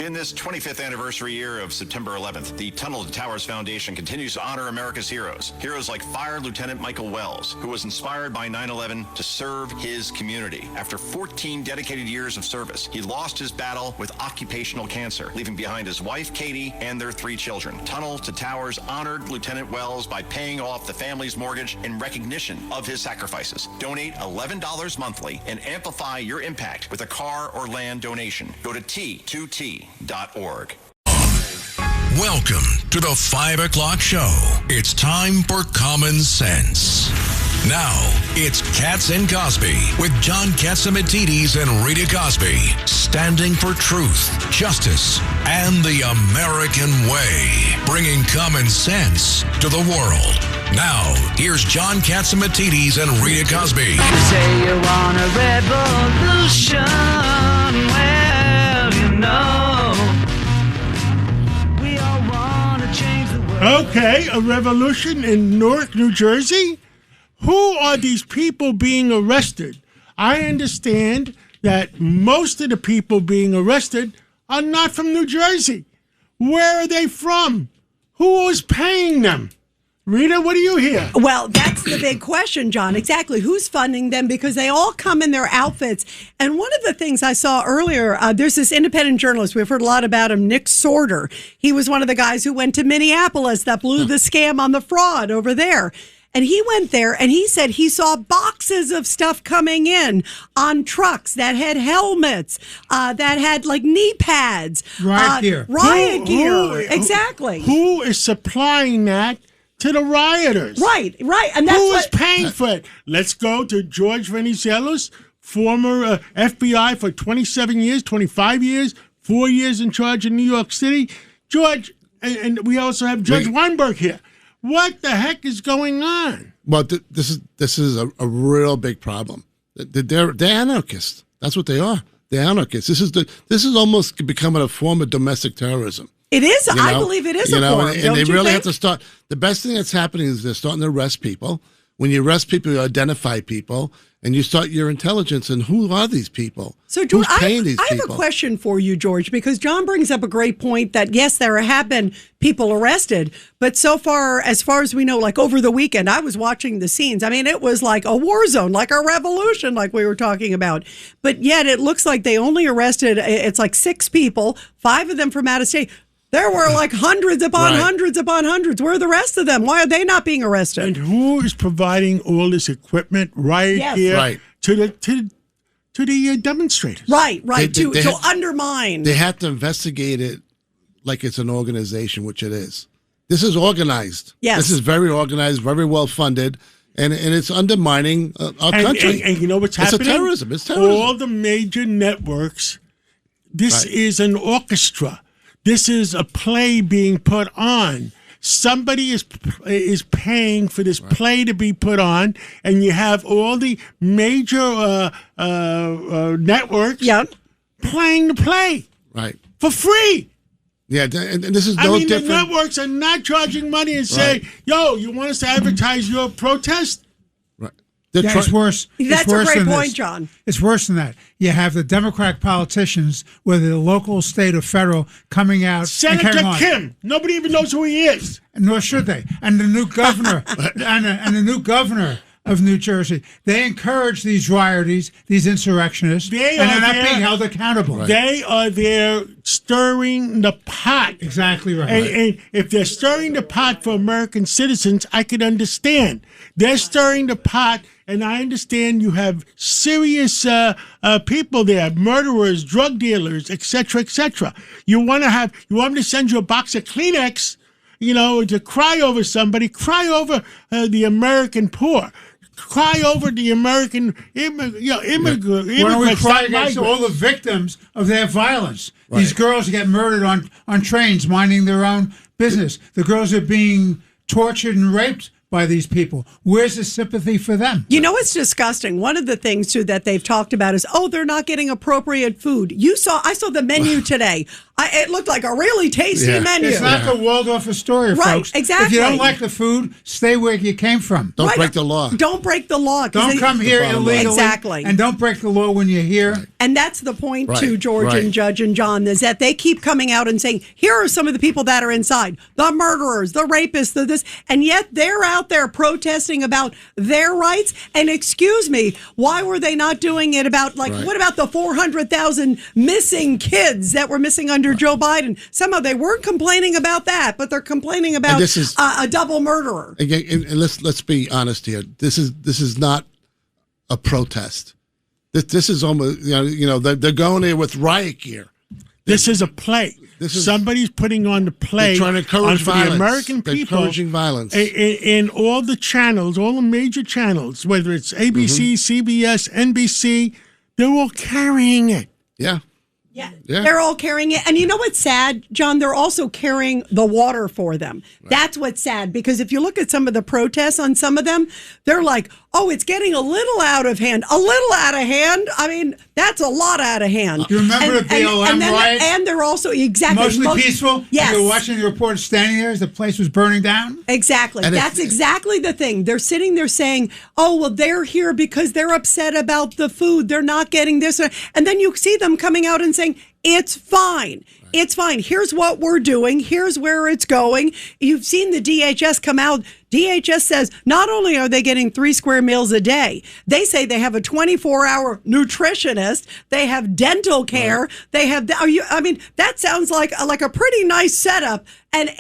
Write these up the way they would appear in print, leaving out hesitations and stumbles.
In this 25th anniversary year of September 11th, the Tunnel to Towers Foundation continues to honor America's heroes. Heroes like Fire Lieutenant Michael Wells, who was inspired by 9/11 to serve his community. After 14 dedicated years of service, he lost his battle with occupational cancer, leaving behind his wife, Katie, and their 3 children. Tunnel to Towers honored Lieutenant Wells by paying off the family's mortgage in recognition of his sacrifices. Donate $11 monthly and amplify your impact with a car or land donation. Go to T2T. .org. Welcome to the 5 o'clock show. It's time for Common Sense. Now, it's Katz and Cosby with John Catsimatidis and Rita Cosby, standing for truth, justice, and the American way, bringing common sense to the world. Now, here's John Catsimatidis and Rita Cosby. You say you want a revolution, well, you know. Okay, a revolution in Newark, New Jersey? Who are these people being arrested? I understand that most of the people being arrested are not from New Jersey. Where are they from? Who is paying them? Rita, what do you hear? Well, that's the big question, John. Exactly. Who's funding them? Because they all come in their outfits. And one of the things I saw earlier, there's this independent journalist. We've heard a lot about him, Nick Sorter. He was one of the guys who went to Minneapolis that blew the scam on the fraud over there. And he went there and he said he saw boxes of stuff coming in on trucks that had helmets, that had like knee pads. Riot gear. Riot gear. Exactly. Who is supplying that to the rioters? Right. And that's who is paying for it? Let's go to George Venizelos, former FBI for 27 years, 25 years, 4 years in charge in New York City. George, and we also have Judge Weinberg here. What the heck is going on? Well, this is a real big problem. They're anarchists. That's what they are. They're anarchists. This is almost becoming a form of domestic terrorism. It is. I believe it is a form. And they really have to start. The best thing that's happening is they're starting to arrest people. When you arrest people, you identify people, and you start your intelligence. And who are these people? So, George, who's paying these I have people? a question for you, George, because John brings up a great point that, yes, there have been people arrested, but so far as we know, like over the weekend, I was watching the scenes. I mean, it was like a war zone, like a revolution, like we were talking about. But yet it looks like they only arrested, it's like 6 people, 5 of them from out of state. There were like hundreds upon hundreds upon hundreds. Where are the rest of them? Why are they not being arrested? And who is providing all this equipment here to the demonstrators? Right. To undermine. They have to investigate it like it's an organization, which it is. This is organized. Yes. This is very organized, very well funded, and it's undermining our country. And you know what's happening? It's terrorism. All the major networks, this is an orchestra. This is a play being put on. Somebody is paying for this play to be put on, and you have all the major networks playing the play for free. Yeah, and this is no different. The networks are not charging money and say, yo, you want us to advertise your protest? Right. It's worse. That's a great point, John. It's worse than that. You have the Democratic politicians, whether the local, state, or federal, coming out. Senator Kim. Nobody even knows who he is. Nor should they. And the new governor, and the new governor of New Jersey, they encourage these rioters, these insurrectionists, and they're not being held accountable. Right. They are there stirring the pot. Exactly right. And if they're stirring the pot for American citizens, I could understand. They're stirring the pot, and I understand you have serious people there, murderers, drug dealers, etc., etc. You want me to send you a box of Kleenex, to cry over somebody, cry over the American poor. Cry over the American immigrants. Why don't we cry against all the victims of their violence? Right. These girls get murdered on trains, minding their own business. The girls are being tortured and raped by these people. Where's the sympathy for them? It's disgusting. One of the things, too, that they've talked about is, they're not getting appropriate food. I saw the menu today. It looked like a really tasty menu. It's not the Waldorf Astoria, folks. Exactly. If you don't like the food, stay where you came from. Don't break the law. Don't break the law. Don't come here illegally. Exactly. And don't break the law when you're here. Right. And that's the point, Right, too, George right. and Judge and John, is that they keep coming out and saying, here are some of the people that are inside, the murderers, the rapists, the this, and yet they're out there protesting about their rights. And excuse me, why were they not doing it about, what about the 400,000 missing kids that were missing under Joe Biden? Somehow they weren't complaining about that, but they're complaining about a double murderer. Again, and let's be honest here. This is not a protest. This is almost they're going there with riot gear. This is a play. Somebody's putting on the play. They're trying to encourage for violence. the American They're people. encouraging violence in all the channels, all the major channels, whether it's ABC, CBS, NBC, they're all carrying it. Yeah. Yeah. Yeah. They're all carrying it. And you know what's sad, John? They're also carrying the water for them. Right. That's what's sad, because if you look at some of the protests on some of them, they're like, oh, it's getting a little out of hand. A little out of hand? I mean, that's a lot out of hand. You remember the BLM riots? And they're also, exactly. Mostly peaceful? Yes. You were watching the reporters standing there as the place was burning down? Exactly. And that's exactly the thing. They're sitting there saying, oh, well, they're here because they're upset about the food. They're not getting this. And then you see them coming out and saying, it's fine. It's fine. Here's what we're doing. Here's where it's going. You've seen the DHS come out. DHS says not only are they getting 3 square meals a day, they say they have a 24-hour nutritionist. They have dental care. Right. They have. That sounds like a pretty nice setup. And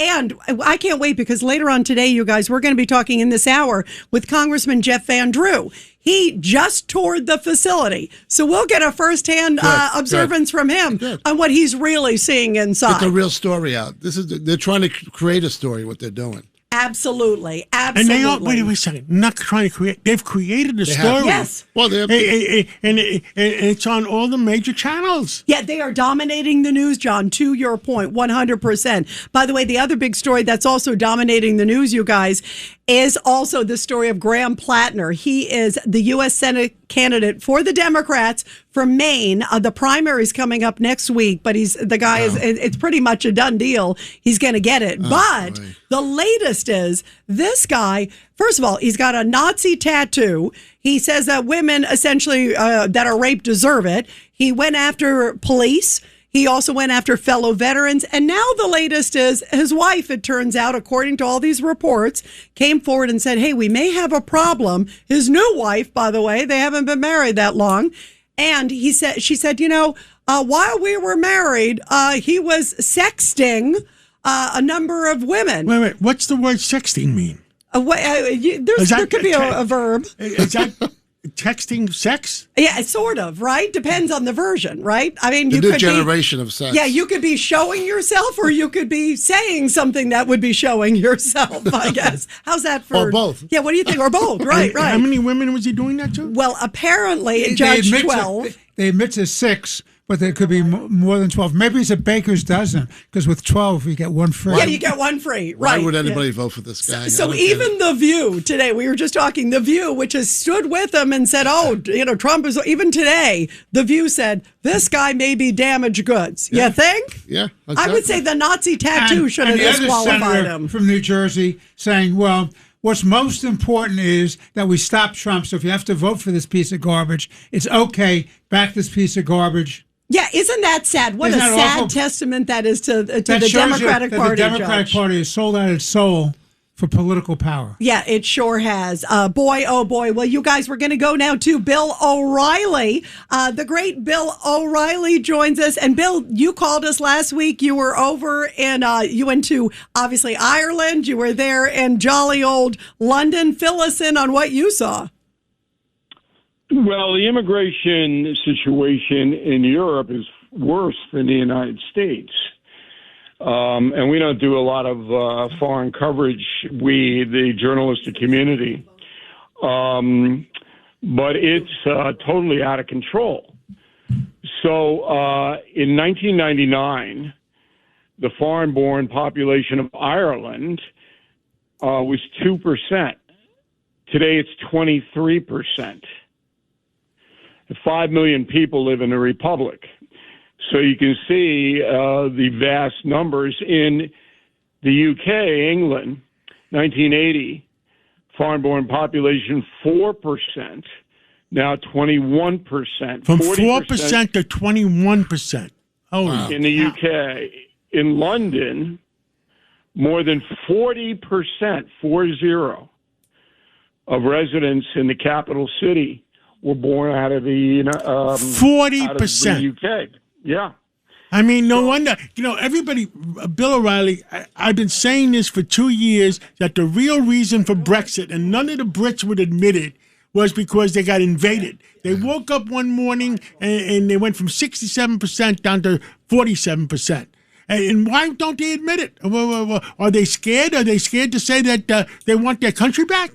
I can't wait, because later on today, you guys, we're going to be talking in this hour with Congressman Jeff Van Drew. He just toured the facility, so we'll get a firsthand observance from him on what he's really seeing inside. Get the real story out. They're trying to create a story. What they're doing. Absolutely. And they are, wait a second, not trying to create, they've created a story. Yes. Well, and it's on all the major channels. Yeah, they are dominating the news, John, to your point, 100%. By the way, the other big story that's also dominating the news, you guys, is also the story of Graham Plattner. He is the U.S. Senate candidate for the Democrats from Maine. The primary's coming up next week, but it's pretty much a done deal. He's going to get it. But the latest is this guy, first of all, he's got a Nazi tattoo. He says that women essentially that are raped deserve it. He went after police. He also went after fellow veterans. And now the latest is his wife, it turns out, according to all these reports, came forward and said, hey, we may have a problem. His new wife, by the way, they haven't been married that long. And she said, while we were married, he was sexting a number of women. Wait. What's the word sexting mean? There could be a verb. Is that texting sex? Yeah, sort of, right? Depends on the version, right? I mean, the new generation of sex. Yeah, you could be showing yourself, or you could be saying something that would be showing yourself, I guess. How's that for? Or both. Yeah, what do you think? Or both, right. How many women was he doing that to? Well, apparently, Judge 12. They admit to 6. But there could be more than 12. Maybe it's a baker's dozen, because with 12, you get one free. Yeah, you get one free. Right. Why would anybody vote for this guy? So even The View today, we were just talking, The View, which has stood with him and said, Trump is, even today, The View said, this guy may be damaged goods. Yeah. You think? Yeah. Exactly. I would say the Nazi tattoo should have disqualified him. From New Jersey saying, well, what's most important is that we stop Trump. So if you have to vote for this piece of garbage, it's okay. Back this piece of garbage. Yeah, isn't that sad? What a sad testament that is to the Democratic Party. The Democratic Party has sold out its soul for political power. Yeah, it sure has. Boy, oh boy. Well, you guys, we're going to go now to Bill O'Reilly. The great Bill O'Reilly joins us. And Bill, you called us last week. You were over in, you went to, obviously, Ireland. You were there in jolly old London. Fill us in on what you saw. Well, the immigration situation in Europe is worse than the United States. And we don't do a lot of foreign coverage, the journalistic community. But it's totally out of control. So in 1999, the foreign-born population of Ireland was 2%. Today it's 23%. 5 million people live in the Republic. So you can see the vast numbers in the UK, England, 1980, foreign-born population 4%, now 21%. From 4% to 21%. Oh, wow. In the UK. In London, more than 40%, 40, of residents in the capital city were born out of the 40%. UK. Yeah. I mean, no wonder. You know, everybody, Bill O'Reilly, I've been saying this for 2 years, that the real reason for Brexit, and none of the Brits would admit it, was because they got invaded. They woke up one morning and they went from 67% down to 47%. And why don't they admit it? Are they scared? Are they scared to say that they want their country back?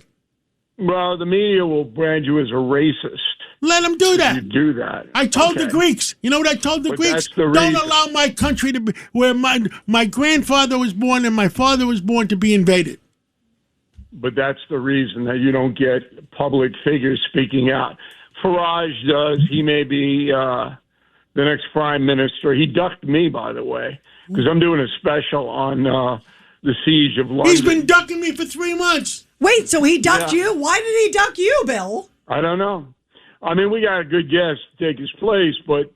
Well, the media will brand you as a racist. Let them do that. You do that. I told the Greeks. You know what I told the Greeks? Don't allow my country to be where my grandfather was born and my father was born to be invaded. But that's the reason that you don't get public figures speaking out. Farage does. He may be the next prime minister. He ducked me, by the way, because I'm doing a special on the siege of London. He's been ducking me for 3 months. Wait, so he ducked you? Why did he duck you, Bill? I don't know. I mean, we got a good guest to take his place, but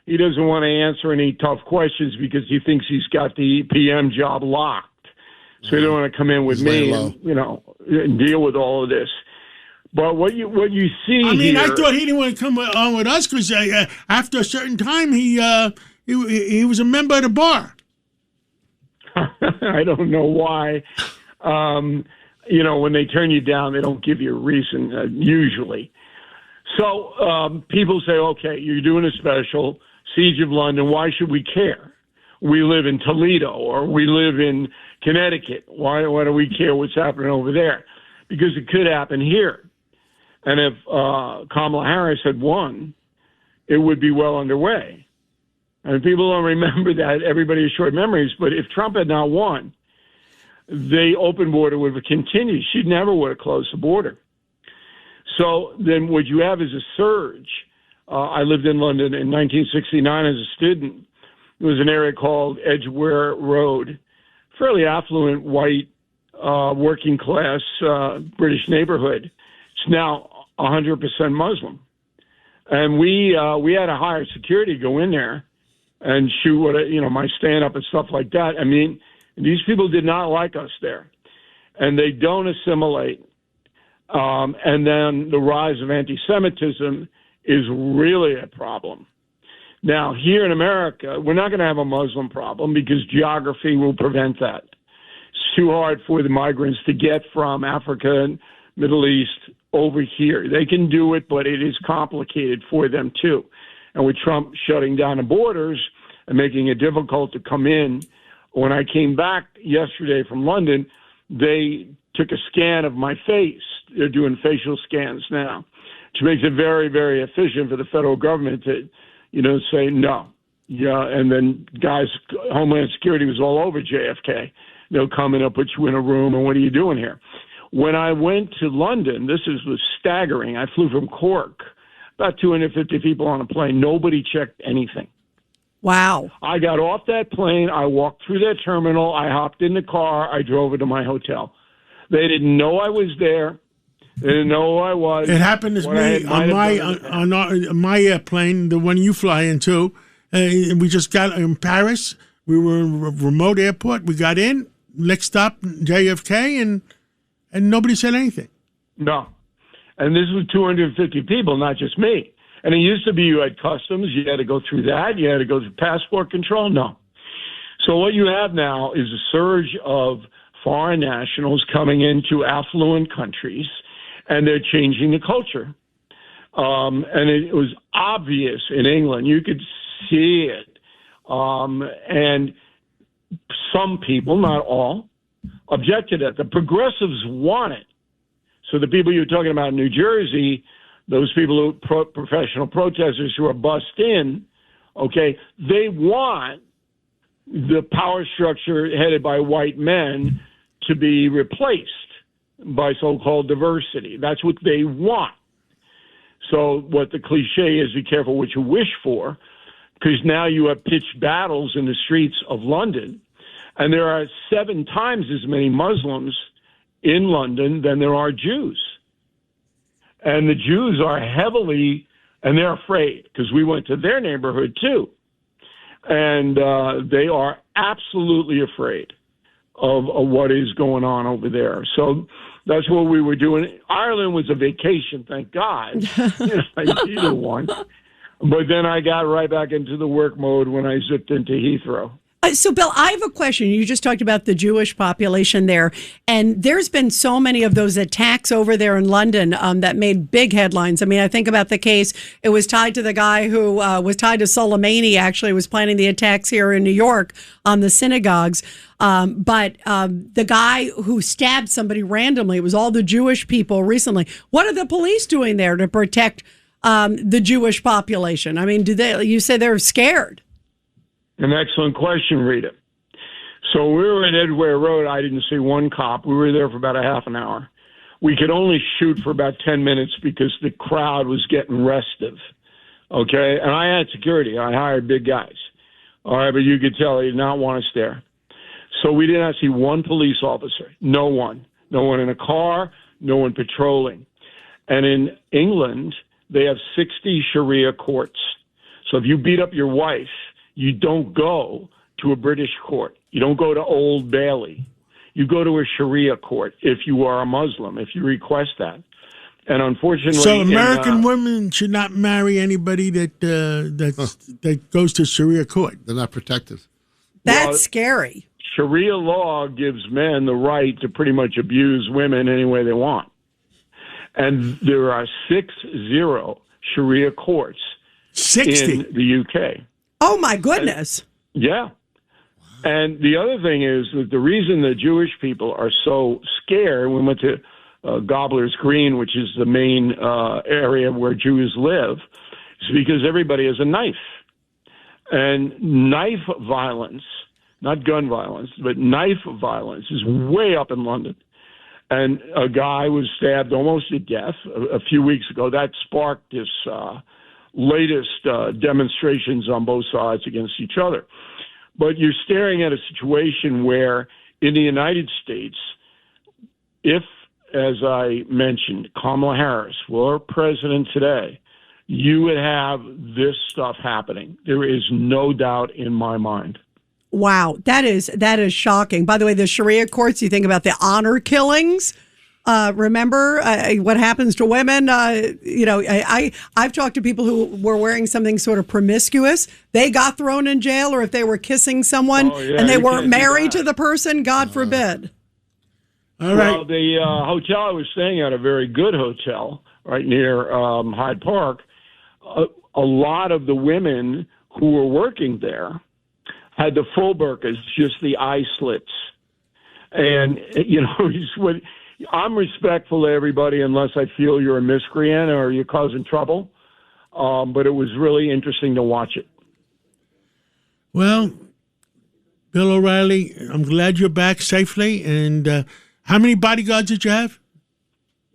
he doesn't want to answer any tough questions because he thinks he's got the PM job locked. So he don't want to come in with me and deal with all of this. But what you see I mean, here, I thought he didn't want to come on with us because after a certain time he was a member of the bar. I don't know why. When they turn you down, they don't give you a reason usually. So people say, okay, you're doing a special, Siege of London. Why should we care? We live in Toledo or we live in Connecticut. Why do we care what's happening over there? Because it could happen here. And if Kamala Harris had won, it would be well underway. And people don't remember that. Everybody has short memories. But if Trump had not won, the open border would have continued. She never would have closed the border. So then what you have is a surge. I lived in London in 1969 as a student. There was an area called Edgware Road, fairly affluent, white, working class British neighborhood. It's now 100% Muslim. And we had to hire security to go in there and shoot my stand-up and stuff like that. I mean, these people did not like us there. And they don't assimilate. And then the rise of anti-Semitism is really a problem. Now, here in America, we're not going to have a Muslim problem because geography will prevent that. It's too hard for the migrants to get from Africa and Middle East over here. They can do it, but it is complicated for them too. And with Trump shutting down the borders and making it difficult to come in, when I came back yesterday from London, they took a scan of my face. They're doing facial scans now, which makes it very, very efficient for the federal government to, say no. Yeah, and then guys, Homeland Security was all over JFK. They'll come in and put you in a room, and what are you doing here? When I went to London, was staggering. I flew from Cork, about 250 people on a plane. Nobody checked anything. Wow. I got off that plane. I walked through that terminal. I hopped in the car. I drove it to my hotel. They didn't know I was there. They didn't know who I was. It happened to me on my airplane, the one you fly into. We just got in Paris. We were in a remote airport. We got in. Next stop, JFK, and nobody said anything. No. And this was 250 people, not just me. And it used to be you had customs. You had to go through that. You had to go through passport control. No. So what you have now is a surge of foreign nationals coming into affluent countries, and they're changing the culture. And it was obvious in England. You could see it. And some people, not all, objected to it. The progressives want it. So the people you're talking about in New Jersey, those people who professional protesters who are bussed in, okay, they want the power structure headed by white men to be replaced by so-called diversity. That's what they want. So what the cliche is, be careful what you wish for. because now you have pitched battles in the streets of London, and there are 7 times as many Muslims in London than there are Jews. And the Jews are heavily, and they're afraid, because we went to their neighborhood too. And they are absolutely afraid of what is going on over there. So that's what we were doing. Ireland was a vacation, thank God. I needed one. But then I got right back into the work mode when I zipped into Heathrow. So, Bill, I have a question. You just talked about the Jewish population there, and there's been so many of those attacks over there in London that made big headlines. I mean, I think about the case. It was tied to the guy who was tied to Soleimani, actually, was planning the attacks here in New York on the synagogues. But the guy who stabbed somebody randomly, it was all the Jewish people recently. What are the police doing there to protect the Jewish population? I mean, you say they're scared? An excellent question, Rita. So we were in Edgware Road. I didn't see one cop. We were there for about a half an hour. We could only shoot for about 10 minutes because the crowd was getting restive. Okay? And I had security. I hired big guys. All right, but you could tell they did not want us there. So we did not see one police officer. No one. No one in a car. No one patrolling. And in England, they have 60 Sharia courts. So if you beat up your wife, you don't go to a British court. You don't go to Old Bailey. You go to a Sharia court if you are a Muslim, if you request that. And unfortunately, so American women should not marry anybody that goes to Sharia court. They're not protected. That's scary. Sharia law gives men the right to pretty much abuse women any way they want. And there are 60 Sharia courts 60 in the UK. Oh, my goodness. Yeah. And the other thing is that the reason the Jewish people are so scared, we went to Gobbler's Green, which is the main area where Jews live, is because everybody has a knife. And knife violence, not gun violence, but knife violence is way up in London. And a guy was stabbed almost to death a few weeks ago. That sparked this latest demonstrations on both sides against each other. But you're staring at a situation where in the United States, if, as I mentioned, Kamala Harris were president today, you would have this stuff happening. There is no doubt in my mind. Wow, that is shocking. By the way, the Sharia courts, you think about the honor killings. Remember what happens to women? I've talked to people who were wearing something sort of promiscuous. They got thrown in jail, or if they were kissing someone and they weren't married to the person, God forbid. All right. Well, the hotel I was staying at, a very good hotel right near Hyde Park, a lot of the women who were working there had the full burqas, just the eye slits. And, I'm respectful to everybody unless I feel you're a miscreant or you're causing trouble. But it was really interesting to watch it. Well, Bill O'Reilly, I'm glad you're back safely. And how many bodyguards did you have?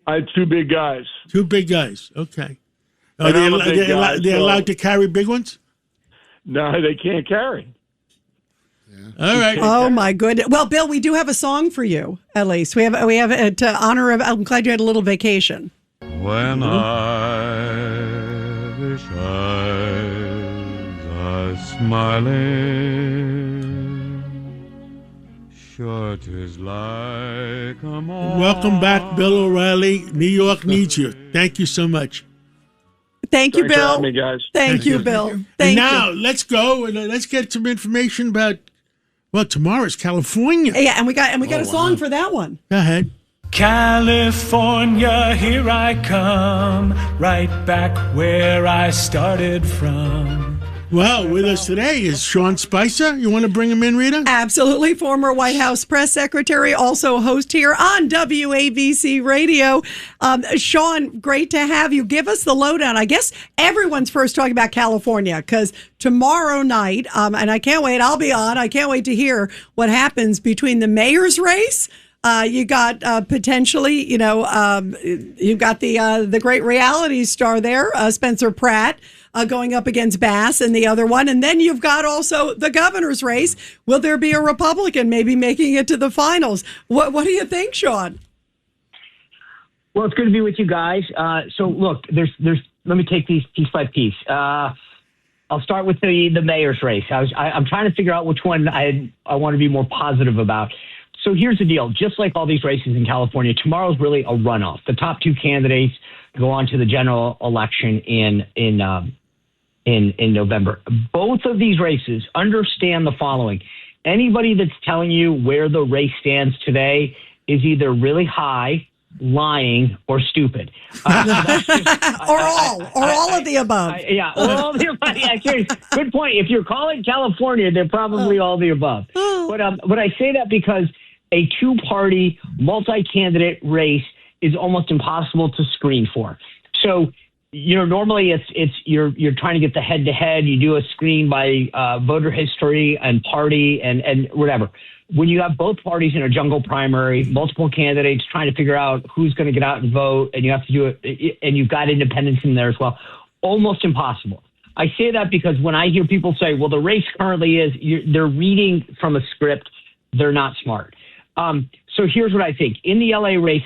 I had 2 big guys. 2 big guys. Okay. Are they allowed to carry big ones? No, they can't carry. All right. Oh my goodness. Well, Bill, we do have a song for you. At least we have to honor of. I'm glad you had a little vacation. When Irish eyes are smiling, sure 'tis like a morning. Welcome back, Bill O'Reilly. New York needs you. Thank you so much. Thank you, Thanks Bill. for having me, guys. Thank you, Bill. Thank you. Now let's go and let's get some information about. Well, tomorrow's California. Yeah, and we got a song for that one. Go ahead. California, here I come, right back where I started from. Well, with us today is Sean Spicer. You want to bring him in, Rita? Absolutely. Former White House press secretary, also host here on WABC Radio. Sean, great to have you. Give us the lowdown. I guess everyone's first talking about California because tomorrow night, and I can't wait, I'll be on, I can't wait to hear what happens between the mayor's race You got potentially, you've got the great reality star there, Spencer Pratt, going up against Bass and the other one. And then you've got also the governor's race. Will there be a Republican maybe making it to the finals? What do you think, Sean? Well, it's good to be with you guys. So look, let me take these piece by piece. I'll start with the mayor's race. I'm trying to figure out which one I want to be more positive about. So here's the deal. Just like all these races in California, tomorrow's really a runoff. The top two candidates go on to the general election in November. Both of these races, understand the following. Anybody that's telling you where the race stands today is either really high, lying, or stupid. Or all of the above. All of the above. Yeah, seriously. Good point. If you're calling California, they're probably all the above. But I say that because a two-party, multi-candidate race is almost impossible to screen for. So, normally it's you're trying to get the head-to-head. You do a screen by voter history and party and whatever. When you have both parties in a jungle primary, multiple candidates trying to figure out who's going to get out and vote, and you have to do it, and you've got independents in there as well, almost impossible. I say that because when I hear people say, well, the race currently is, they're reading from a script, they're not smart. So here's what I think. In the LA race,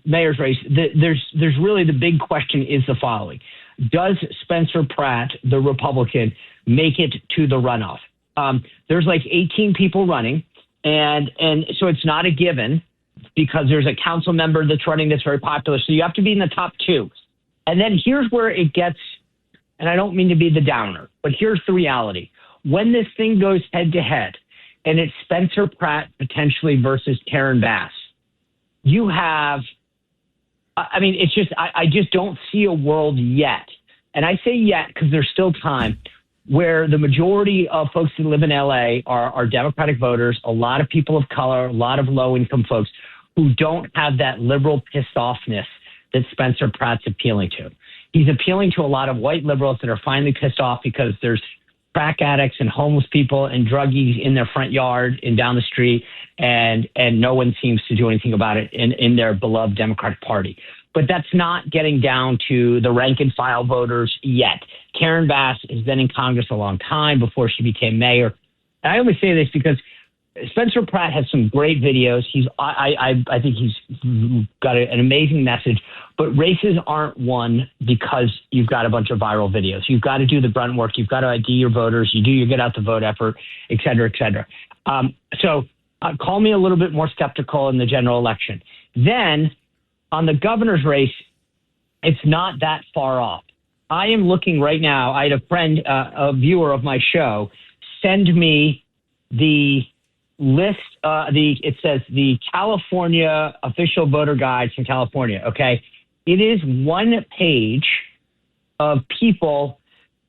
mayor's race, there's really the big question is the following. Does Spencer Pratt, the Republican, make it to the runoff? There's like 18 people running. And so it's not a given because there's a council member that's running that's very popular. So you have to be in the top two. And then here's where it gets, and I don't mean to be the downer, but here's the reality. When this thing goes head to head and it's Spencer Pratt potentially versus Karen Bass, you have, it's just, I just don't see a world yet. And I say yet because there's still time where the majority of folks who live in LA are Democratic voters, a lot of people of color, a lot of low-income folks who don't have that liberal pissed offness that Spencer Pratt's appealing to. He's appealing to a lot of white liberals that are finally pissed off because there's crack addicts and homeless people and druggies in their front yard and down the street, and no one seems to do anything about it in their beloved Democratic Party. But that's not getting down to the rank and file voters yet. Karen Bass has been in Congress a long time before she became mayor. And I only say this because Spencer Pratt has some great videos. I think he's got an amazing message, but races aren't won because you've got a bunch of viral videos. You've got to do the grunt work. You've got to ID your voters. You do your get out the vote effort, et cetera, et cetera. So call me a little bit more skeptical in the general election. Then on the governor's race, it's not that far off. I am looking right now. I had a friend, a viewer of my show, send me the list. It says the California official voter guides from California. Okay. It is one page of people,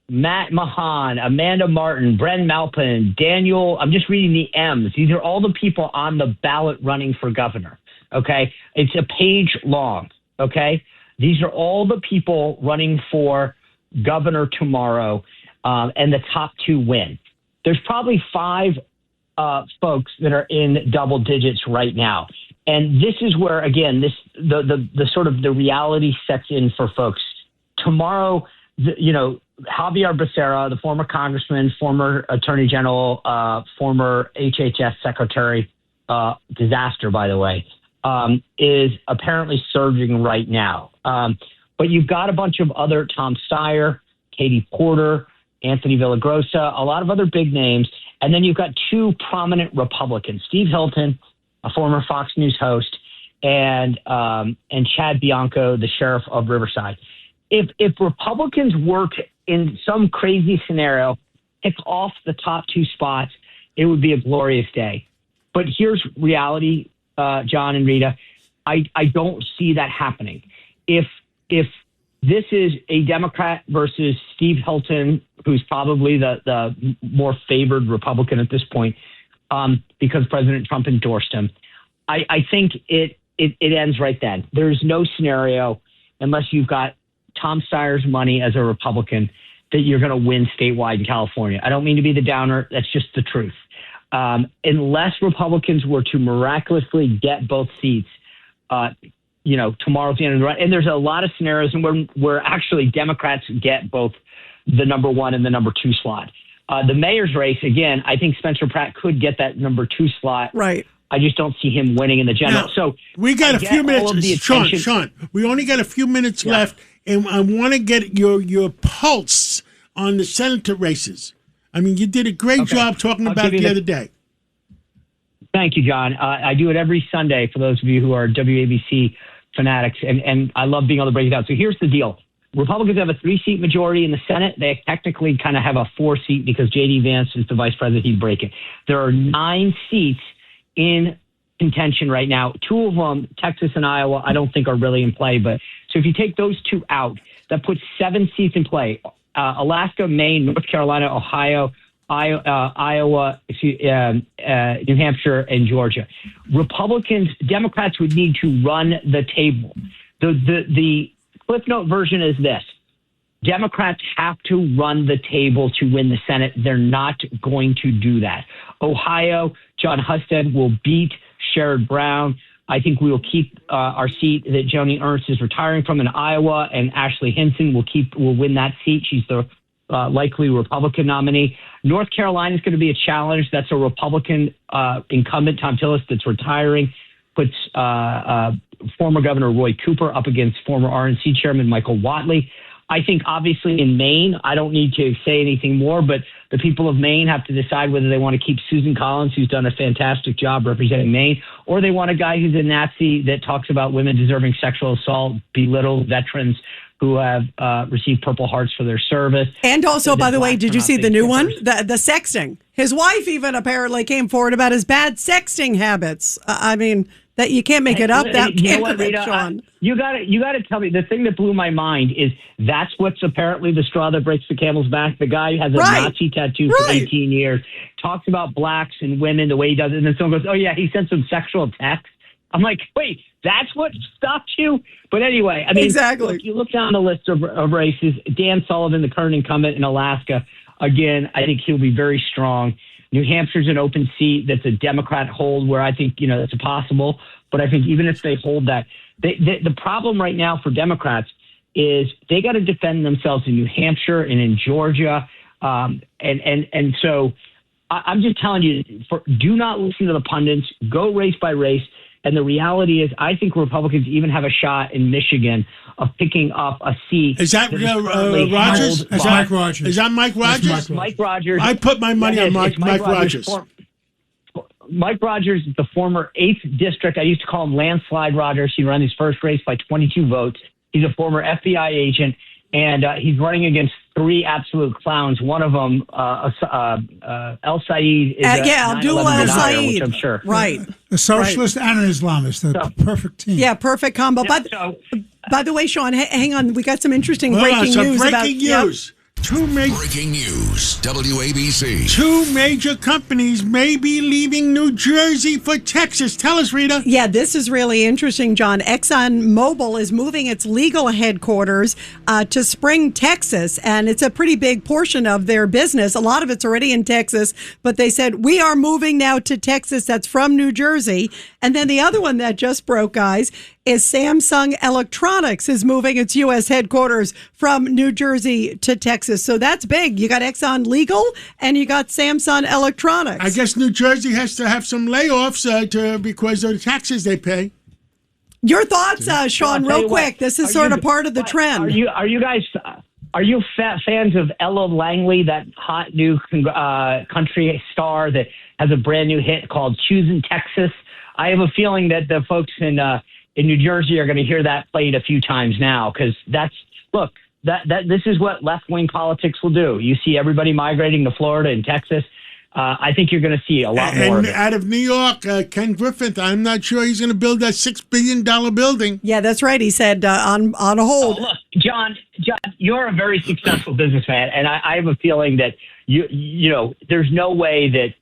Matt Mahan, Amanda Martin, Bren Malpin, Daniel. I'm just reading the M's. These are all the people on the ballot running for governor. Okay. It's a page long. Okay. These are all the people running for governor tomorrow, and the top two win. There's probably 5 folks that are in double digits right now. And this is where, again, the sort of the reality sets in for folks. Tomorrow, Javier Becerra, the former congressman, former attorney general, former HHS secretary, disaster, by the way, is apparently surging right now. But you've got a bunch of other, Tom Steyer, Katie Porter, Anthony Villagrosa, a lot of other big names. And then you've got 2 prominent Republicans, Steve Hilton, a former Fox News host, and Chad Bianco, the sheriff of Riverside. If Republicans were to, in some crazy scenario, pick off the top 2 spots, it would be a glorious day. But here's reality, John and Rita. I don't see that happening. If this is a Democrat versus Steve Hilton, who's probably the more favored Republican at this point, because President Trump endorsed him, I think it ends right then. There's no scenario, unless you've got Tom Steyer's money as a Republican, that you're going to win statewide in California. I don't mean to be the downer. That's just the truth. unless Republicans were to miraculously get both seats, tomorrow's the end of the run. And there's a lot of scenarios where actually Democrats get both the number 1 and the number 2 slot. The mayor's race, again, I think Spencer Pratt could get that number 2 slot. Right. I just don't see him winning in the general. Now, so we got a few minutes. Sean, we only got a few minutes left, and I want to get your pulse on the senator races. I mean, you did a great job talking about it the other day. Thank you, John. I do it every Sunday for those of you who are WABC fanatics, and I love being able to break it down. So here's the deal. Republicans have a 3-seat majority in the Senate. They technically kind of have a 4-seat because J.D. Vance is the vice president. He'd break it. There are 9 seats in contention right now. 2 of them, Texas and Iowa, I don't think are really in play. But so if you take those 2 out, that puts 7 seats in play. Alaska, Maine, North Carolina, Ohio, Iowa, New Hampshire, and Georgia. Democrats would need to run the table. The Cliff Note version is this. Democrats have to run the table to win the Senate. They're not going to do that. Ohio, John Husted will beat Sherrod Brown. I think we will keep our seat that Joni Ernst is retiring from in Iowa, and Ashley Hinson will win that seat. She's the likely Republican nominee. North Carolina is going to be a challenge. That's a Republican incumbent, Tom Tillis, that's retiring. Puts former Governor Roy Cooper up against former RNC Chairman Michael Whatley. I think obviously in Maine, I don't need to say anything more, but the people of Maine have to decide whether they want to keep Susan Collins, who's done a fantastic job representing Maine, or they want a guy who's a Nazi that talks about women deserving sexual assault, belittle veterans who have received Purple Hearts for their service. And also, by the way, did you see the new one? The sexting. His wife even apparently came forward about his bad sexting habits. I mean, that you can't make it up. That you know what, Rita? Sean. You got to tell me. The thing that blew my mind is that's what's apparently the straw that breaks the camel's back. The guy who has a Nazi tattoo for 18 years, talks about blacks and women the way he does it, and then someone goes, "Oh yeah, he sent some sexual text." I'm like, wait, that's what stopped you? But anyway, I mean, exactly. You look down the list of races. Dan Sullivan, the current incumbent in Alaska, again, I think he'll be very strong. New Hampshire's an open seat that's a Democrat hold where I think, that's possible. But I think even if they hold that, the problem right now for Democrats is they got to defend themselves in New Hampshire and in Georgia. And so I'm just telling you, do not listen to the pundits. Go race by race. And the reality is, I think Republicans even have a shot in Michigan of picking up a seat. Is that Rogers? Is that Mike Rogers? Is that Mike Rogers? Mike Rogers. I put my money on Mike Rogers. Mike Rogers, the former 8th district. I used to call him Landslide Rogers. He ran his first race by 22 votes. He's a former FBI agent, and he's running against 3 absolute clowns. One of them, El Said, is Abdullah El Said, which I'm sure. Right. A socialist and an Islamist, the perfect team. Yeah, perfect combo. By the way, Sean, hang on. We got some interesting breaking news. Breaking news. Breaking news, WABC. 2 major companies may be leaving New Jersey for Texas. Tell us, Rita. Yeah, this is really interesting, John. ExxonMobil is moving its legal headquarters to Spring, Texas, and it's a pretty big portion of their business. A lot of it's already in Texas, but they said, we are moving now to Texas. That's from New Jersey. And then the other one that just broke, guys, is Samsung Electronics is moving its U.S. headquarters from New Jersey to Texas. So that's big. You got Exxon Legal and you got Samsung Electronics. I guess New Jersey has to have some layoffs because of the taxes they pay. Your thoughts, Sean, real quick. This is sort of part of the trend. Are you guys... Are you fans of Ella Langley, that hot new country star that has a brand new hit called "Choosing Texas"? I have a feeling that the folks in New Jersey are going to hear that played a few times now, because this is what left-wing politics will do. You see everybody migrating to Florida and Texas. I think you're going to see a lot more of it. Out of New York, Ken Griffith, I'm not sure he's going to build that $6 billion building. Yeah, that's right. He said on hold. Oh, look, John, you're a very successful businessman, and I have a feeling that there's no way that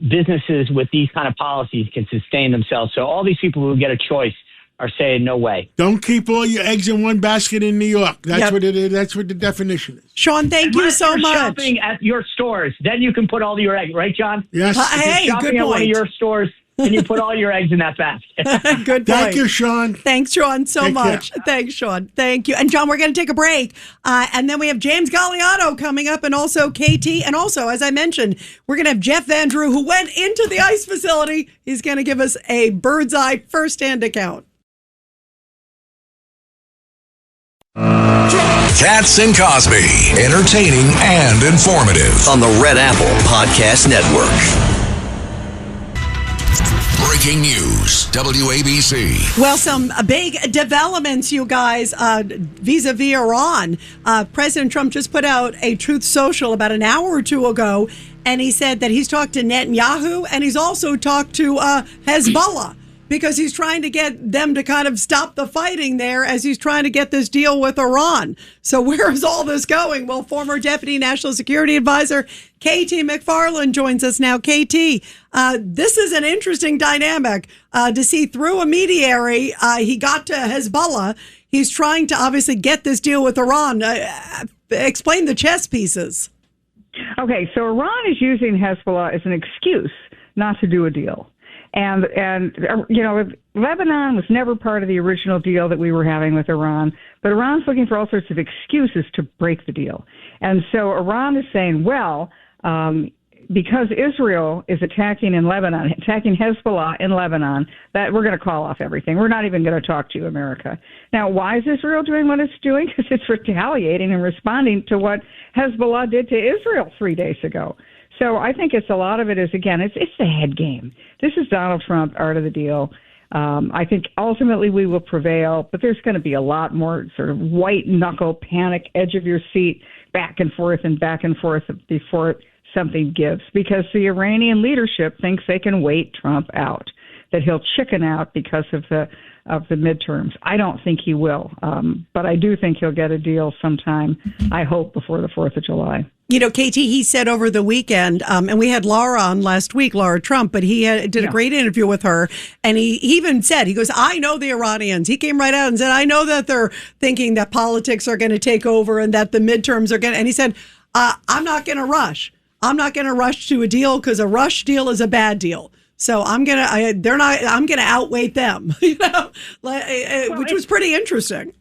businesses with these kind of policies can sustain themselves. So all these people who get a choice are saying no way. Don't keep all your eggs in one basket in New York. That's Yep. what it is. That's what the definition is. Sean, thank you Unless so you're much. shopping at your stores, then you can put all your eggs, right, John? Yes. Hey, Shopping good at one of point. your stores, and you put all your eggs in that basket. Good point. Thank you, Sean. Thanks, Sean, so Take care. much. Thanks, Sean. Thank you. And, John, we're going to take a break. And then we have James Galliano coming up and also KT. And also, as I mentioned, we're going to have Jeff Van Drew, who went into the ICE facility. He's going to give us a bird's eye firsthand account. Katz and Cosby, entertaining and informative. On the Red Apple Podcast Network. Breaking news, WABC. Well, some big developments, you guys, vis-a-vis Iran. President Trump just put out a Truth Social about an hour or two ago, and he said that he's talked to Netanyahu, and he's also talked to Hezbollah, because he's trying to get them to kind of stop the fighting there as he's trying to get this deal with Iran. So where is all this going? Well, former Deputy National Security Advisor KT McFarland joins us now. KT, this is an interesting dynamic to see through a mediary. He got to Hezbollah. He's trying to obviously get this deal with Iran. Explain the chess pieces. Okay, so Iran is using Hezbollah as an excuse not to do a deal. And you know, Lebanon was never part of the original deal that we were having with Iran, but Iran's looking for all sorts of excuses to break the deal. And so Iran is saying, well, because Israel is attacking in Lebanon, attacking Hezbollah in Lebanon, that we're going to call off everything. We're not even going to talk to you, America. Now, why is Israel doing what it's doing? Because it's retaliating and responding to what Hezbollah did to Israel 3 days ago. So I think it's a lot of it is, again, it's the head game. This is Donald Trump, art of the deal. I think ultimately we will prevail, but there's going to be a lot more sort of white knuckle panic, edge of your seat, back and forth before something gives, because the Iranian leadership thinks they can wait Trump out, that he'll chicken out because of the midterms. I don't think he will, but I do think he'll get a deal sometime, I hope, before the 4th of July. You know, KT, he said over the weekend, and we had Laura on last week, Laura Trump, but he did a great interview with her. And he even said, he goes, I know the Iranians. He came right out and said, I know that they're thinking that politics are going to take over and that the midterms are going to, and he said, I'm not going to rush. I'm not going to rush to a deal because a rush deal is a bad deal. So I'm going to outweigh them, you know, which was pretty interesting.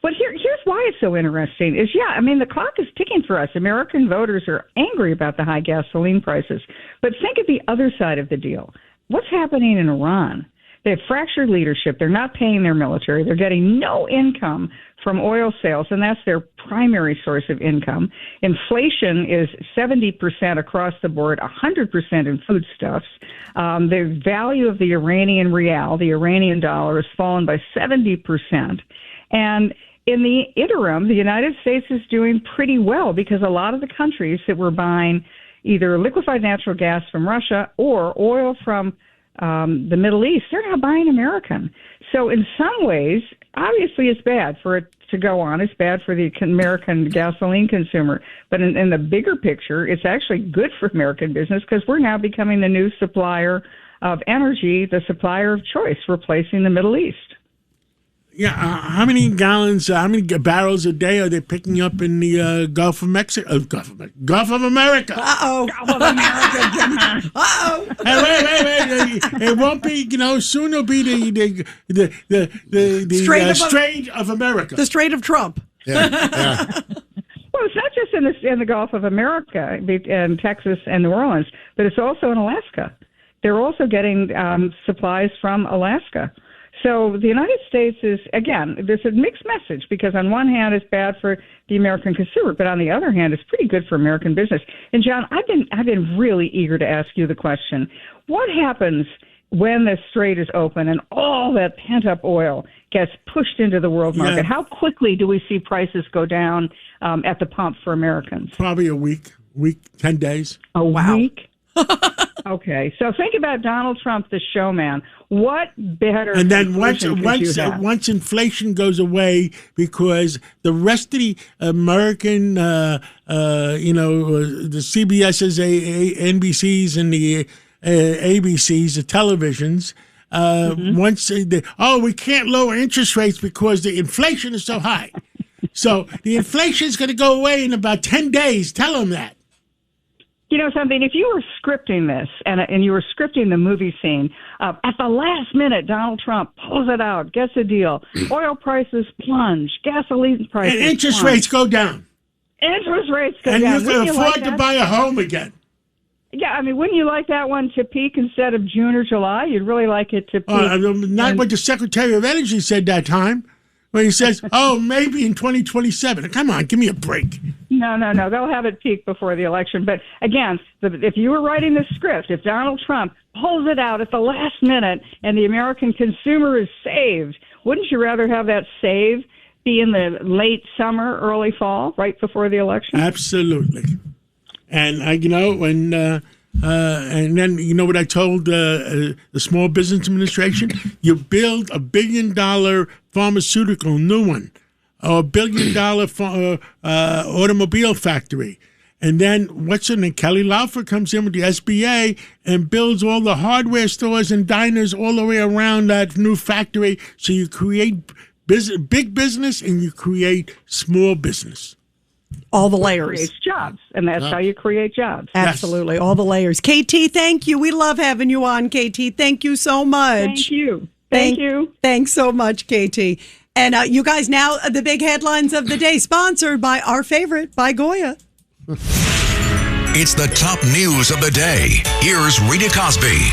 But here's why it's so interesting is, I mean, the clock is ticking for us. American voters are angry about the high gasoline prices. But think of the other side of the deal. What's happening in Iran? They have fractured leadership. They're not paying their military. They're getting no income from oil sales, and that's their primary source of income. Inflation is 70% across the board, 100% in foodstuffs. The value of the Iranian rial, the Iranian dollar, has fallen by 70%. And in the interim, the United States is doing pretty well because a lot of the countries that were buying either liquefied natural gas from Russia or oil from the Middle East, they're now buying American. So in some ways, obviously it's bad for it to go on. It's bad for the American gasoline consumer. But in the bigger picture, it's actually good for American business because we're now becoming the new supplier of energy, the supplier of choice, replacing the Middle East. Yeah, how many barrels a day are they picking up in the Gulf of Mexico? Gulf of America. Uh-oh. Gulf of America. Uh-oh. Hey, wait. It won't be, soon it'll be the Strait of America. The Strait of Trump. Yeah. Well, it's not just in the Gulf of America and Texas and New Orleans, but it's also in Alaska. They're also getting supplies from Alaska. So the United States is, again, there's a mixed message because on one hand it's bad for the American consumer, but on the other hand it's pretty good for American business. And John, I've been really eager to ask you the question: what happens when the strait is open and all that pent-up oil gets pushed into the world market? Yeah. How quickly do we see prices go down at the pump for Americans? Probably a week, 10 days. A week? Okay, so think about Donald Trump, the showman. What better? And then once inflation goes away, because the rest of the American, the CBS's, NBC's, and the ABC's, the televisions, Once we can't lower interest rates because the inflation is so high. So the inflation is going to go away in about 10 days. Tell them that. You know something? If you were scripting this and you were scripting the movie scene, at the last minute, Donald Trump pulls it out, gets a deal. Oil prices plunge, gasoline prices and interest plunge. rates go down. Interest rates go and down. And you can afford to buy a home again. Yeah, I mean, wouldn't you like that one to peak instead of June or July? You'd really like it to peak. Not what the Secretary of Energy said that time, when he says, maybe in 2027. Come on, give me a break. No. They'll have it peak before the election. But again, if you were writing the script, if Donald Trump pulls it out at the last minute and the American consumer is saved, wouldn't you rather have that save be in the late summer, early fall, right before the election? Absolutely. And and then you know what I told the Small Business Administration? You build $1 billion pharmaceutical new one, or $1 billion automobile factory, and then Kelly Loeffler comes in with the SBA and builds all the hardware stores and diners all the way around that new factory. So you create big business and you create small business. All the layers. Creates jobs, and that's how you create jobs. Absolutely, all the layers. KT, thank you. We love having you on, KT. Thank you so much. Thank you. Thank you. Thanks so much, KT. And you guys, now the big headlines of the day, sponsored by our favorite, by Goya. It's the top news of the day. Here's Rita Cosby.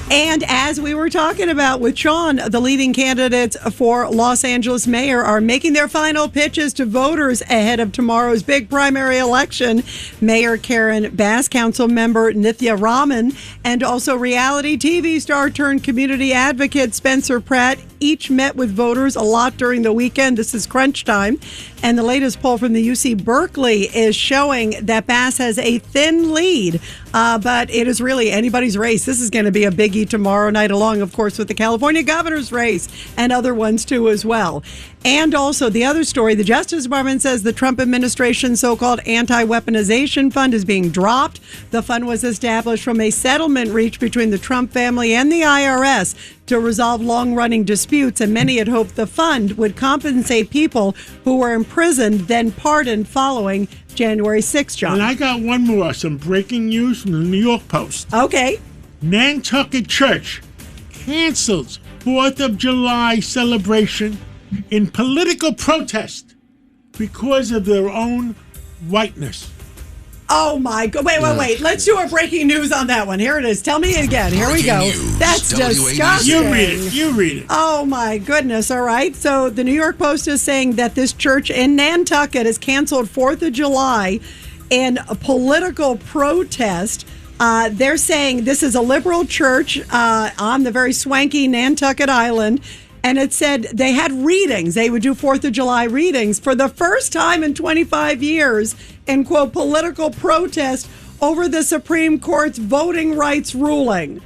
And as we were talking about with Sean, the leading candidates for Los Angeles mayor are making their final pitches to voters ahead of tomorrow's big primary election. Mayor Karen Bass, council member Nithya Raman, and also reality TV star turned community advocate Spencer Pratt each met with voters a lot during the weekend. This is crunch time. And the latest poll from the UC Berkeley is showing that Bass has a thin lead, but it is really anybody's race. This is going to be a biggie tomorrow night, along, of course, with the California governor's race and other ones, too, as well. And also the other story, the Justice Department says the Trump administration's so-called anti-weaponization fund is being dropped. The fund was established from a settlement reached between the Trump family and the IRS to resolve long-running disputes, and many had hoped the fund would compensate people who were imprisoned, then pardoned following January 6th, John. And I got one more, some breaking news from the New York Post. Okay. Nantucket Church cancels 4th of July celebration in political protest because of their own whiteness. Oh, my God. Wait. Let's do a breaking news on that one. Here it is. Tell me again. Here we go. That's disgusting. You read it. Oh, my goodness. All right. So the New York Post is saying that this church in Nantucket has canceled 4th of July in a political protest. They're saying this is a liberal church on the very swanky Nantucket Island. And it said they had readings. They would do 4th of July readings for the first time in 25 years in, quote, political protest over the Supreme Court's voting rights ruling.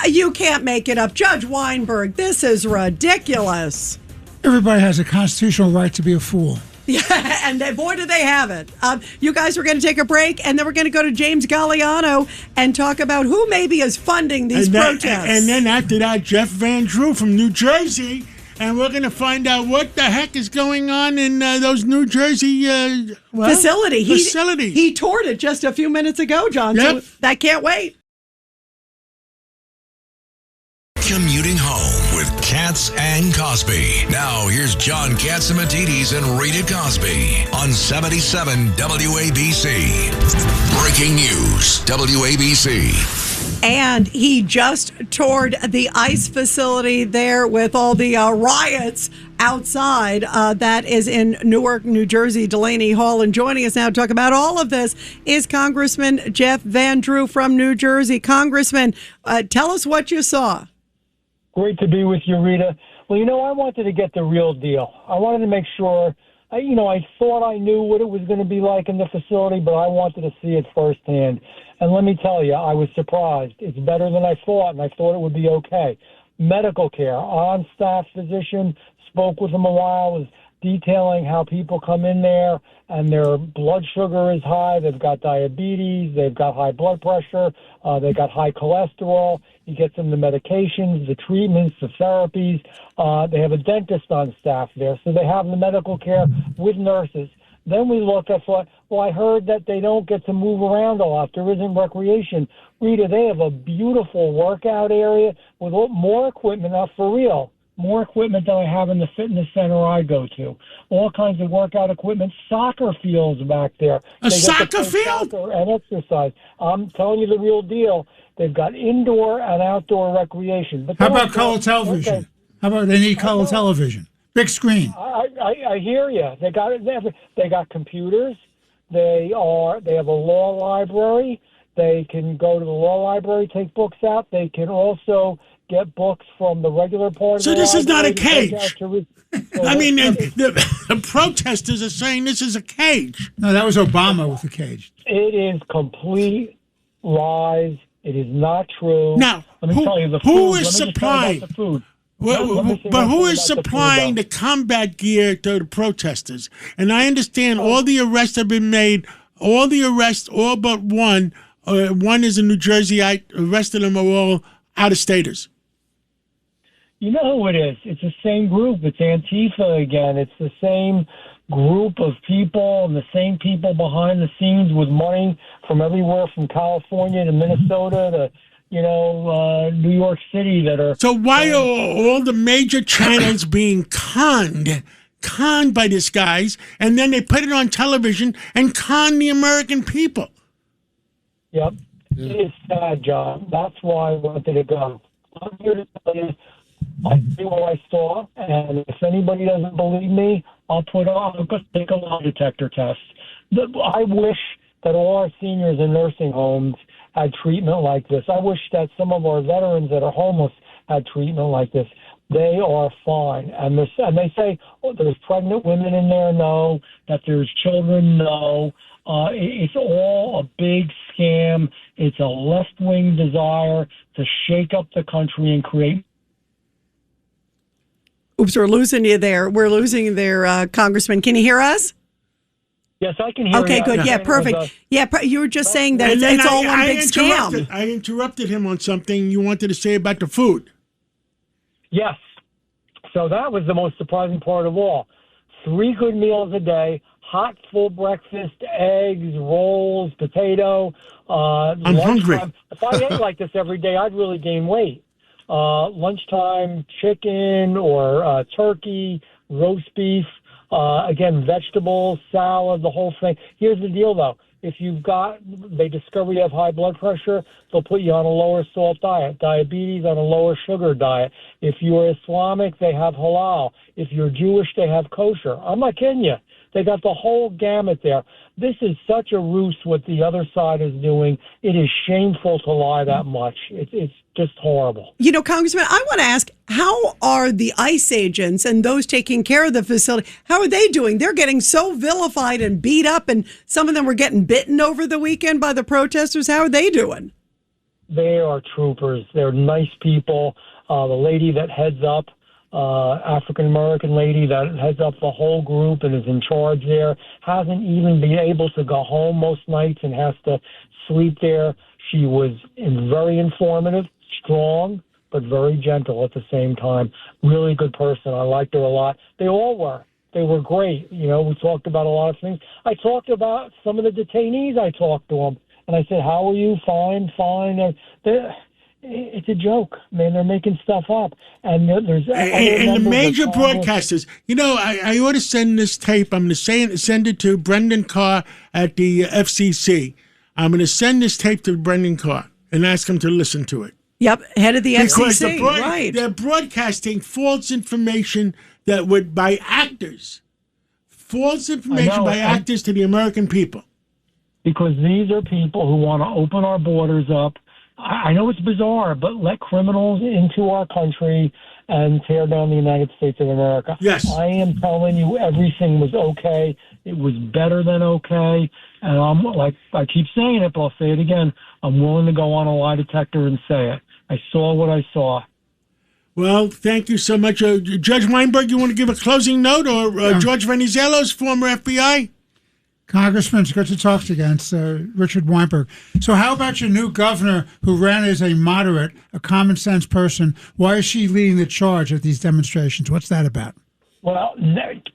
You can't make it up. Judge Weinberg, this is ridiculous. Everybody has a constitutional right to be a fool. Yeah, and boy, do they have it. You guys are going to take a break, and then we're going to go to James Galliano and talk about who maybe is funding these protests. And then after that, Jeff Van Drew from New Jersey, and we're going to find out what the heck is going on in those New Jersey facilities. He toured it just a few minutes ago, John, yep. So that can't wait. Commuting home with Katz and Cosby. Now, here's John Catsimatidis and Rita Cosby on 77 WABC. Breaking news, WABC. And he just toured the ICE facility there with all the riots outside. That is in Newark, New Jersey, Delaney Hall. And joining us now to talk about all of this is Congressman Jeff Van Drew from New Jersey. Congressman, tell us what you saw. Great to be with you, Rita. Well, I wanted to get the real deal. I wanted to make sure, I thought I knew what it was going to be like in the facility, but I wanted to see it firsthand. And let me tell you, I was surprised. It's better than I thought, and I thought it would be okay. Medical care, on-staff physician, spoke with him a while, was detailing how people come in there and their blood sugar is high, they've got diabetes, they've got high blood pressure, they've got high cholesterol. He gets them the medications, the treatments, the therapies. They have a dentist on staff there, so they have the medical care with nurses. Then we look at, well, I heard that they don't get to move around a lot. There isn't recreation. Rita, they have a beautiful workout area with more equipment, not for real. More equipment than I have in the fitness center I go to. All kinds of workout equipment, soccer fields back there. A soccer field? Soccer and exercise. I'm telling you the real deal. They've got indoor and outdoor recreation. But how about color television? Okay. How about they need color television? Big screen. I hear you. They got computers. They have a law library. They can go to the law library, take books out. They can also get books from the regular part of the So this is not a cage. I mean, the protesters are saying this is a cage. No, that was Obama with the cage. It is complete lies. It is not true. Now, let me tell you the food. Who is supplying? The food. But who is supplying the combat gear to the protesters? And I understand all the arrests have been made. All the arrests, all but one. One is a New Jerseyite. The rest of them are all out-of-staters. You know who it is. It's the same group. It's Antifa again. It's the same group of people and the same people behind the scenes with money from everywhere from California to Minnesota to, New York City that are... So why are all the major channels being conned by these guys, and then they put it on television and con the American people? Yep. It is sad, John. That's why I wanted to go. I'm here to tell you, I see what I saw, and if anybody doesn't believe me, I'll take a lie detector test. I wish that all our seniors in nursing homes had treatment like this. I wish that some of our veterans that are homeless had treatment like this. They are fine. And they say, there's pregnant women in there? No. That there's children? No. It's all a big scam. It's a left-wing desire to shake up the country and create... Oops, we're losing you there. We're losing their Congressman. Can you hear us? Yes, I can hear you. Okay, good. Yeah, perfect. You were just saying that it's all one big scam. I interrupted him on something you wanted to say about the food. Yes. So that was the most surprising part of all. 3 good meals a day, hot, full breakfast, eggs, rolls, potato. I'm hungry. If I ate like this every day, I'd really gain weight. Lunchtime, chicken or turkey, roast beef, again, vegetables, salad, the whole thing. Here's the deal, though. If they discover you have high blood pressure, they'll put you on a lower salt diet. Diabetes, on a lower sugar diet. If you're Islamic, they have halal. If you're Jewish, they have kosher. I'm not kidding you. They got the whole gamut there. This is such a ruse what the other side is doing. It is shameful to lie that much. It's just horrible. Congressman, I want to ask, how are the ICE agents and those taking care of the facility, how are they doing? They're getting so vilified and beat up, and some of them were getting bitten over the weekend by the protesters. How are they doing? They are troopers. They're nice people. The lady that heads up, African-American lady that heads up the whole group and is in charge there, hasn't even been able to go home most nights and has to sleep there. She was very informative, strong, but very gentle at the same time. Really good person. I liked her a lot. They all were. They were great. We talked about a lot of things. I talked about some of the detainees. I talked to them, and I said, how are you? Fine. It's a joke, man. They're making stuff up. And there's and the major broadcasters. I ought to send this tape. I'm going to send it to Brendan Carr at the FCC. I'm going to send this tape to Brendan Carr and ask him to listen to it. Yep, head of the FCC, because right. They're broadcasting false information by actors. False information by actors to the American people. Because these are people who want to open our borders up. I know it's bizarre, but let criminals into our country and tear down the United States of America. Yes. I am telling you, everything was okay. It was better than okay. And I'm like, I keep saying it, but I'll say it again. I'm willing to go on a lie detector and say it. I saw what I saw. Well, thank you so much. Judge Weinberg, you want to give a closing note, or George Venizelos, former FBI? Congressman, it's good to talk to you again. It's Richard Weinberg. So how about your new governor who ran as a moderate, a common sense person? Why is she leading the charge at these demonstrations? What's that about? Well,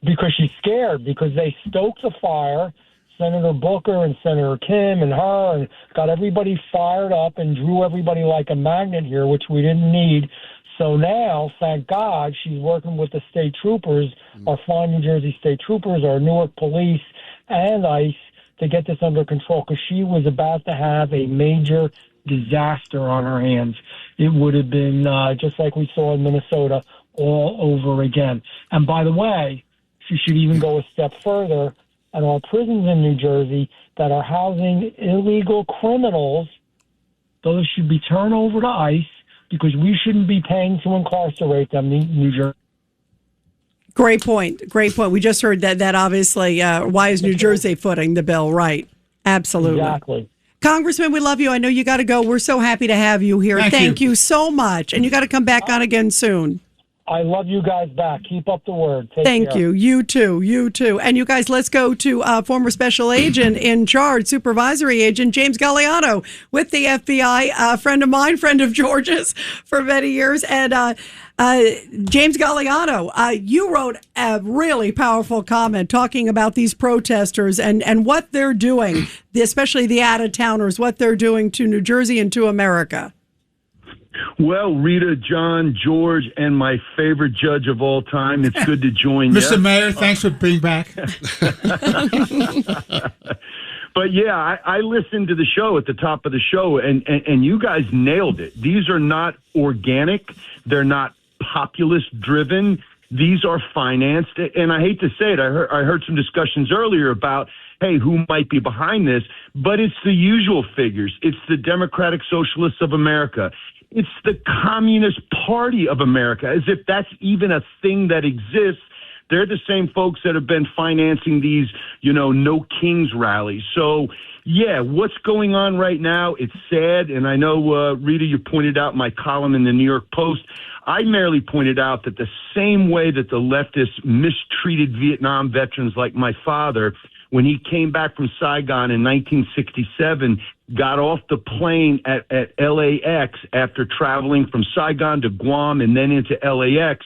because she's scared, because they stoked the fire, Senator Booker and Senator Kim and her, and got everybody fired up and drew everybody like a magnet here, which we didn't need. So now, thank God, she's working with the state troopers, our fine New Jersey state troopers, our Newark police, and ICE to get this under control, because she was about to have a major disaster on her hands. It would have been just like we saw in Minnesota all over again. And by the way, she should even go a step further, and our prisons in New Jersey that are housing illegal criminals, those should be turned over to ICE, because we shouldn't be paying to incarcerate them in New Jersey. Great point. Great point. We just heard that obviously, why is New Jersey footing the bill? Right. Absolutely. Exactly. Congressman, we love you. I know you got to go. We're so happy to have you here. Thank you so much. And you got to come back on again soon. I love you guys back. Keep up the word. Thank you. You too. You too. And you guys, let's go to former special agent in charge, supervisory agent James Galliano with the FBI, a friend of mine, friend of George's for many years. And James Galliano, you wrote a really powerful comment talking about these protesters and what they're doing, especially the out-of-towners, what they're doing to New Jersey and to America. Well, Rita, John, George, and my favorite judge of all time, it's good to join you. Mr. Mayor, thanks for being back. But yeah, I listened to the show at the top of the show, and you guys nailed it. These are not organic. They're not populist-driven. These are financed. And I hate to say it, I heard some discussions earlier about, hey, who might be behind this? But it's the usual figures. It's the Democratic Socialists of America. It's the Communist Party of America, as if that's even a thing that exists. They're the same folks that have been financing these, No Kings rallies. So, yeah, what's going on right now? It's sad. And I know, Rita, you pointed out my column in the New York Post. I merely pointed out that the same way that the leftists mistreated Vietnam veterans like my father, when he came back from Saigon in 1967, got off the plane at LAX after traveling from Saigon to Guam and then into LAX.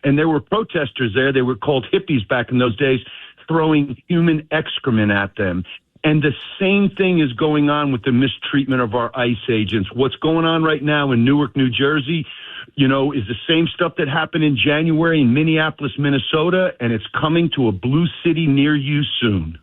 And there were protesters there. They were called hippies back in those days, throwing human excrement at them. And the same thing is going on with the mistreatment of our ICE agents. What's going on right now in Newark, New Jersey, is the same stuff that happened in January in Minneapolis, Minnesota, and it's coming to a blue city near you soon.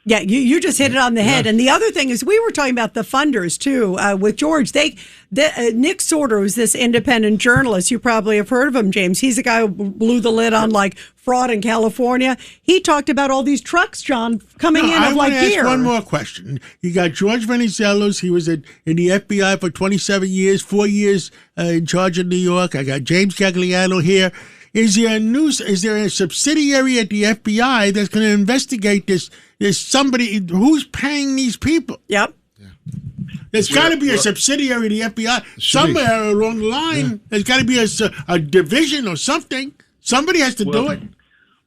Yeah, you just hit it on the head. And the other thing is, we were talking about the funders too with George. Nick Sorter, who's this independent journalist, you probably have heard of him, James. He's the guy who blew the lid on fraud in California. He talked about all these trucks, John, coming in of I gear. Ask one more question. You got George Venizelos. He was in the FBI for 27 years, 4 years in charge of New York. I got James Gagliano here. Is there a subsidiary at the FBI that's going to investigate this? There's somebody who's paying these people. Yep. There's got to be a subsidiary of the FBI somewhere along the line. Yeah. There's got to be a division or something. Somebody has to do it.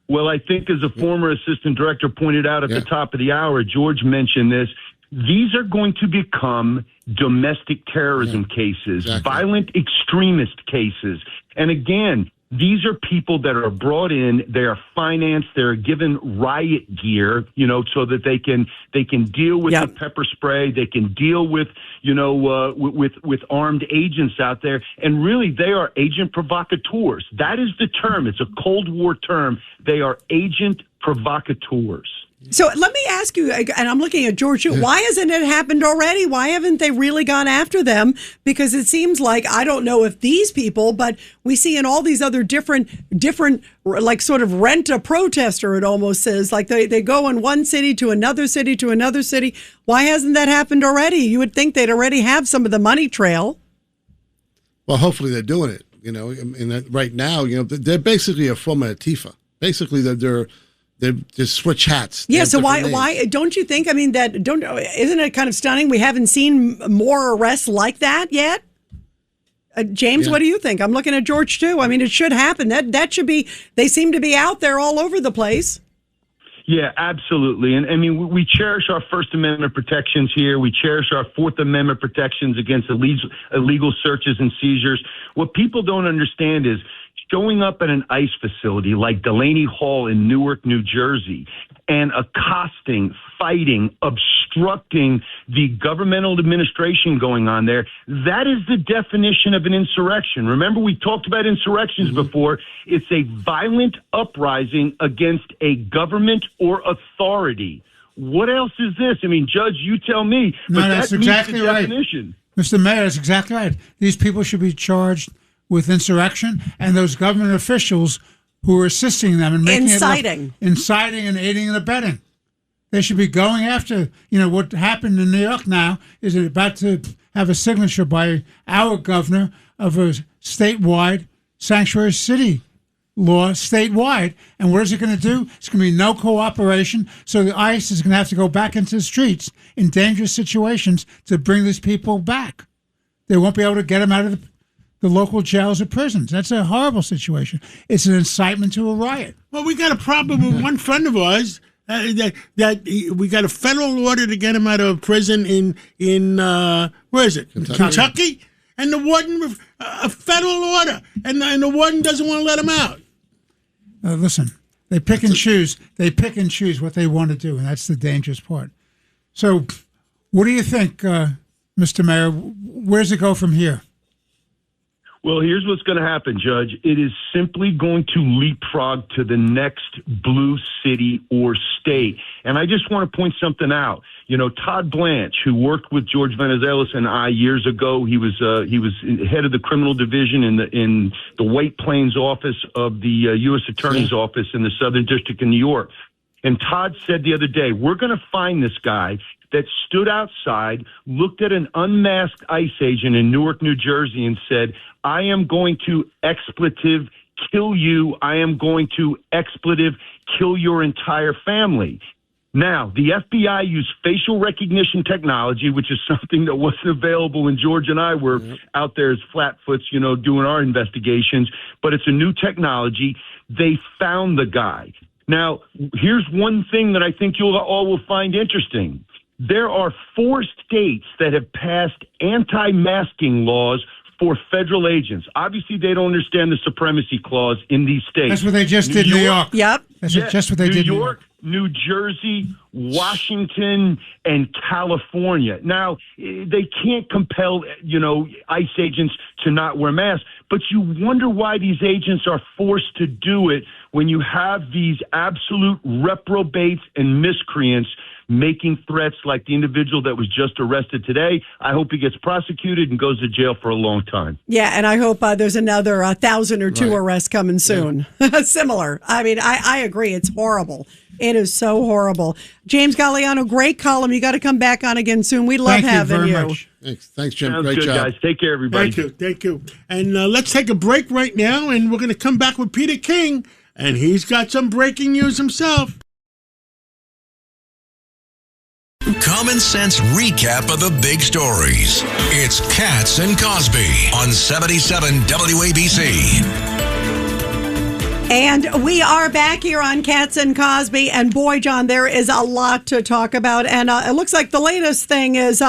Well, I think as a former assistant director pointed out at the top of the hour, George mentioned this. These are going to become domestic terrorism cases, violent extremist cases. And again, these are people that are brought in. They are financed. They're given riot gear, so that they can deal with the pepper spray. They can deal with, with armed agents out there. And really, they are agent provocateurs. That is the term. It's a Cold War term. They are agent provocateurs. So let me ask you, and I'm looking at George, why hasn't it happened already? Why haven't they really gone after them? Because it seems like, I don't know if these people, but we see in all these other different, sort of rent a protester, it almost says, like they go in one city to another city to another city. Why hasn't that happened already? You would think they'd already have some of the money trail. Well, hopefully they're doing it, and right now, they're basically a former Antifa. Basically, they're just switch hats. Yeah, so why don't you think? I mean, isn't it kind of stunning? We haven't seen more arrests like that yet. James, what do you think? I'm looking at George too. I mean, it should happen. That should be. They seem to be out there all over the place. Yeah, absolutely. And I mean, we cherish our First Amendment protections here. We cherish our Fourth Amendment protections against illegal searches and seizures. What people don't understand is showing up at an ICE facility like Delaney Hall in Newark, New Jersey, and accosting, fighting, obstructing the governmental administration going on there, that is the definition of an insurrection. Remember, we talked about insurrections before. It's a violent uprising against a government or authority. What else is this? I mean, Judge, you tell me. No, but that's that meets exactly the right. definition. Mr. Mayor, that's exactly right. These people should be charged with insurrection, and those government officials who are assisting them and making inciting and aiding and abetting. They should be going after, what happened in New York now is about to have a signature by our governor of a statewide sanctuary city law statewide. And what is it going to do? It's going to be no cooperation. So the ICE is going to have to go back into the streets in dangerous situations to bring these people back. They won't be able to get them out of the local jails or prisons. That's a horrible situation. It's an incitement to a riot. Well, we got a problem with one friend of ours that we got a federal order to get him out of prison in where is it? Kentucky? And the warden, a federal order, and the warden doesn't want to let him out. Listen, they pick and choose. They pick and choose what they want to do, and that's the dangerous part. So, what do you think, Mr. Mayor? Where's it go from here? Well, here's what's going to happen, Judge. It is simply going to leapfrog to the next blue city or state. And I just want to point something out. Todd Blanche, who worked with George Venizelos and I years ago, he was head of the criminal division in the White Plains office of the U.S. Attorney's office in the Southern District of New York. And Todd said the other day, we're going to find this guy that stood outside, looked at an unmasked ICE agent in Newark, New Jersey, and said, I am going to expletive kill you. I am going to expletive kill your entire family. Now, the FBI used facial recognition technology, which is something that wasn't available when George and I were out there as flatfoots, doing our investigations. But it's a new technology. They found the guy. Now, here's one thing that I think you all will find interesting. There are 4 states that have passed anti-masking laws for federal agents. Obviously, they don't understand the supremacy clause in these states. That's what they just did in New York. Yep. That's just what they did in New York. New Jersey, Washington, and California. Now, they can't compel, ICE agents to not wear masks, but you wonder why these agents are forced to do it when you have these absolute reprobates and miscreants making threats like the individual that was just arrested today. I hope he gets prosecuted and goes to jail for a long time. Yeah, and I hope there's another 1,000 or 2 arrests coming soon. Yeah. Similar. I mean, I agree. It's horrible. It is so horrible. James Galliano, great column. You got to come back on again soon. We love having you. Much. Thanks, Jim. Sounds great good, job. guys. Take care, everybody. Thank you. And let's take a break right now, and we're going to come back with Peter King, and he's got some breaking news himself. Common sense recap of the big stories. It's Katz and Cosby on 77 WABC. And we are back here on Katz and Cosby. And boy, John, there is a lot to talk about. And it looks like the latest thing is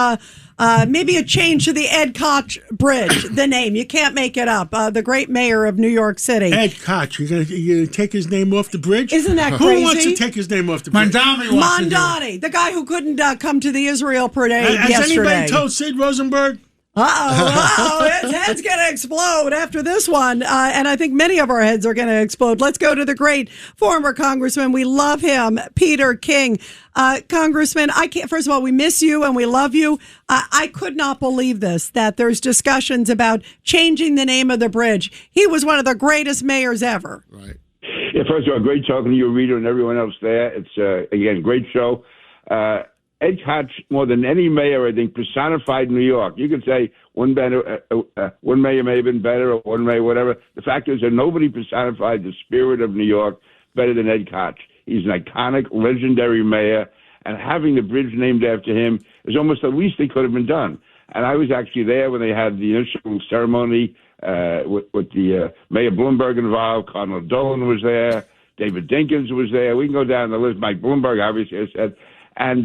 maybe a change to the Ed Koch Bridge, the name. You can't make it up. The great mayor of New York City. Ed Koch. You're gonna take his name off the bridge? Isn't that crazy? Who wants to take his name off the bridge? Mondani, the guy who couldn't come to the Israel parade yesterday. Has anybody told Sid Rosenberg? His head's going to explode after this one. And I think many of our heads are going to explode. Let's go to the great former congressman. We love him, Peter King. Congressman, first of all, we miss you and we love you. I could not believe this, that there's discussions about changing the name of the bridge. He was one of the greatest mayors ever. Right. Yeah, first of all, great talking to you, Rita, and everyone else there. It's, again, great show. Ed Koch, more than any mayor, I think, personified New York. You could say one mayor may have been better or one mayor, whatever. The fact is that nobody personified the spirit of New York better than Ed Koch. He's an iconic, legendary mayor, and having the bridge named after him is almost the least that could have been done. And I was actually there when they had the initial ceremony with the Mayor Bloomberg involved. Cardinal Dolan was there. David Dinkins was there. We can go down the list. Mike Bloomberg, obviously, I said. And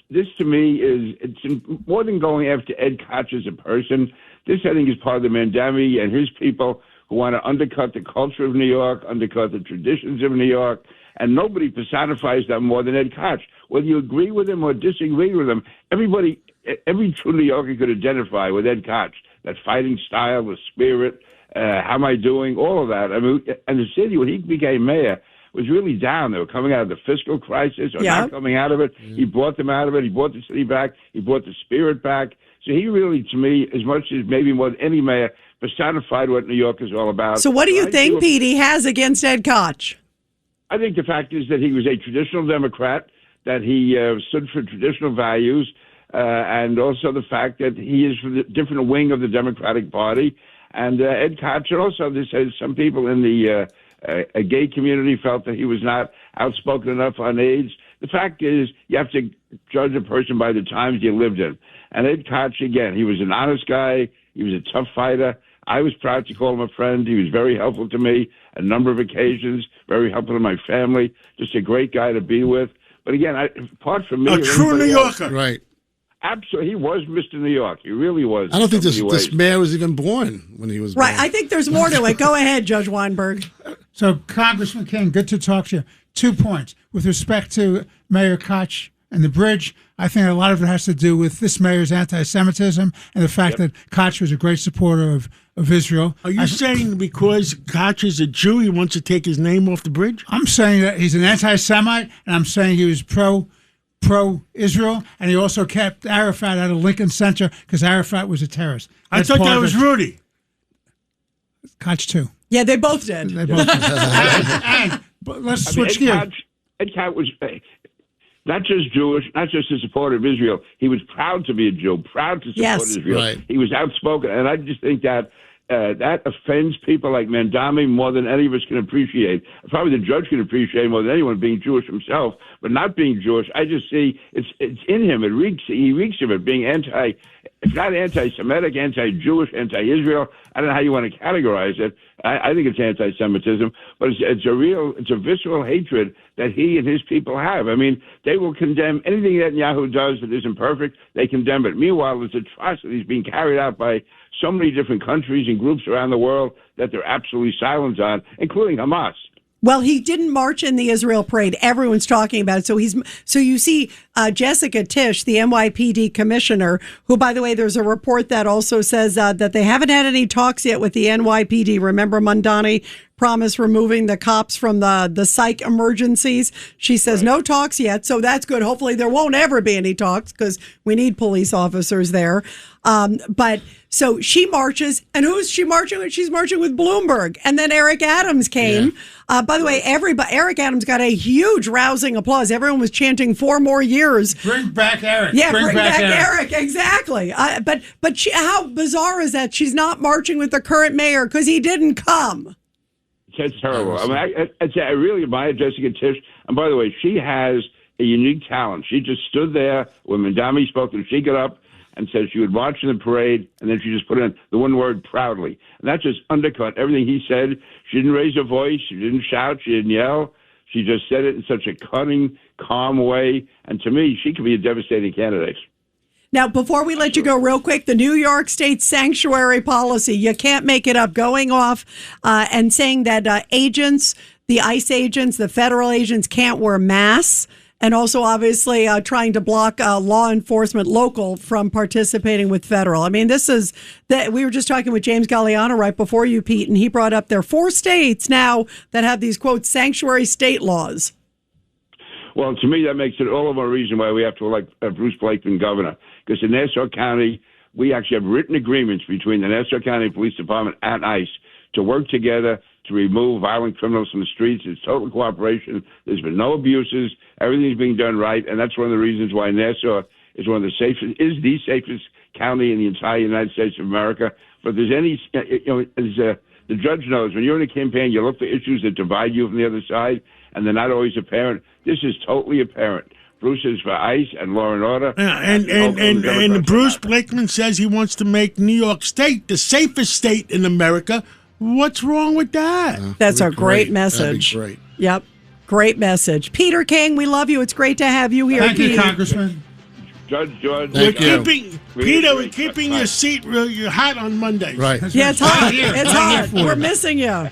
this, to me, it's more than going after Ed Koch as a person. This, I think, is part of the Mandami and his people who want to undercut the culture of New York, undercut the traditions of New York, and nobody personifies that more than Ed Koch. Whether you agree with him or disagree with him, every true New Yorker could identify with Ed Koch, that fighting style, the spirit, how am I doing, all of that. I mean, and the city, when he became mayor, was really down. They were coming out of the fiscal crisis or not coming out of it. He brought them out of it. He brought the city back. He brought the spirit back. So he really, to me, as much as maybe more than any mayor, personified what New York is all about. So what do you think, Pete, he has against Ed Koch? I think the fact is that he was a traditional Democrat, that he stood for traditional values, and also the fact that he is from the different wing of the Democratic Party. And Ed Koch, and also this has some people in the gay community felt that he was not outspoken enough on AIDS. The fact is, you have to judge a person by the times you lived in. And Ed Koch, again, he was an honest guy. He was a tough fighter. I was proud to call him a friend. He was very helpful to me a number of occasions, very helpful to my family, just a great guy to be with. But again, apart from me... A true New Yorker. Right. Absolutely. He was Mr. New York. He really was. I don't think this mayor was even born when he was born. Right. I think there's more to it. Go ahead, Judge Weinberg. So, Congressman King, good to talk to you. 2 points. With respect to Mayor Koch and the bridge, I think a lot of it has to do with this mayor's anti-Semitism and the fact that Koch was a great supporter of Israel. Are you saying because Koch is a Jew, he wants to take his name off the bridge? I'm saying that he's an anti-Semite, and I'm saying he was pro-Israel, and he also kept Arafat out of Lincoln Center because Arafat was a terrorist. I thought that was Rudy. Koch, too. Yeah, they both did. They both did. But let's switch gears. Ed Koch was not just Jewish, not just a supporter of Israel. He was proud to be a Jew, proud to support Israel. Right. He was outspoken, and I just think that that offends people like Mandami more than any of us can appreciate. Probably the judge can appreciate more than anyone being Jewish himself, but not being Jewish. I just see it's in him. He reeks of it being if not anti-Semitic, anti-Jewish, anti-Israel. I don't know how you want to categorize it. I think it's anti-Semitism, but it's a visceral hatred that he and his people have. I mean, they will condemn anything Netanyahu does that isn't perfect. They condemn it. Meanwhile, there's atrocities being carried out by so many different countries and groups around the world that they're absolutely silent on, including Hamas. Well, he didn't march in the Israel parade. Everyone's talking about it. So you see Jessica Tisch, the NYPD commissioner, who, by the way, there's a report that also says that they haven't had any talks yet with the NYPD. Remember, Mondani promised removing the cops from the psych emergencies. She says no talks yet, so that's good. Hopefully there won't ever be any talks because we need police officers there. But so she marches, and who's she marching with? She's marching with Bloomberg. And then Eric Adams came. Yeah. By the way, Eric Adams got a huge rousing applause. Everyone was chanting 4 more years. Bring back Eric. Yeah, bring back Eric. Exactly. But how bizarre is that? She's not marching with the current mayor because he didn't come. It's terrible. I mean, I really admire Jessica Tisch. And by the way, she has a unique talent. She just stood there when Mandami spoke, and she got up and said she would march in the parade, and then she just put in the one word, proudly. And that just undercut everything he said. She didn't raise her voice. She didn't shout. She didn't yell. She just said it in such a cunning, calm way. And to me, she could be a devastating candidate. Now, before we let you go real quick, the New York State sanctuary policy, you can't make it up, going off and saying that agents, the ICE agents, the federal agents can't wear masks, and also obviously trying to block law enforcement local from participating with federal. I mean, this is that we were just talking with James Galliano right before you, Pete, and he brought up there are 4 states now that have these, quote, sanctuary state laws. Well, to me, that makes it all the more reason why we have to elect Bruce Blakeman governor. Because in Nassau County, we actually have written agreements between the Nassau County Police Department and ICE to work together to remove violent criminals from the streets. It's total cooperation. There's been no abuses. Everything's being done right. And that's one of the reasons why Nassau is the safest county in the entire United States of America. But there's any, as the judge knows, when you're in a campaign, you look for issues that divide you from the other side, and they're not always apparent. This is totally apparent. Bruce is for ICE and Law and Order. Yeah, and Bruce Blakeman says he wants to make New York State the safest state in America. What's wrong with that? That's a great message. That'd be great. Yep. Great message. Peter King, we love you. It's great to have you here. Thank you, Peter. Congressman. Judge George. Peter, we're keeping your seat hot on Mondays. Right. Yeah, it's hot. Here. It's I'm here hot. for you. We're missing you.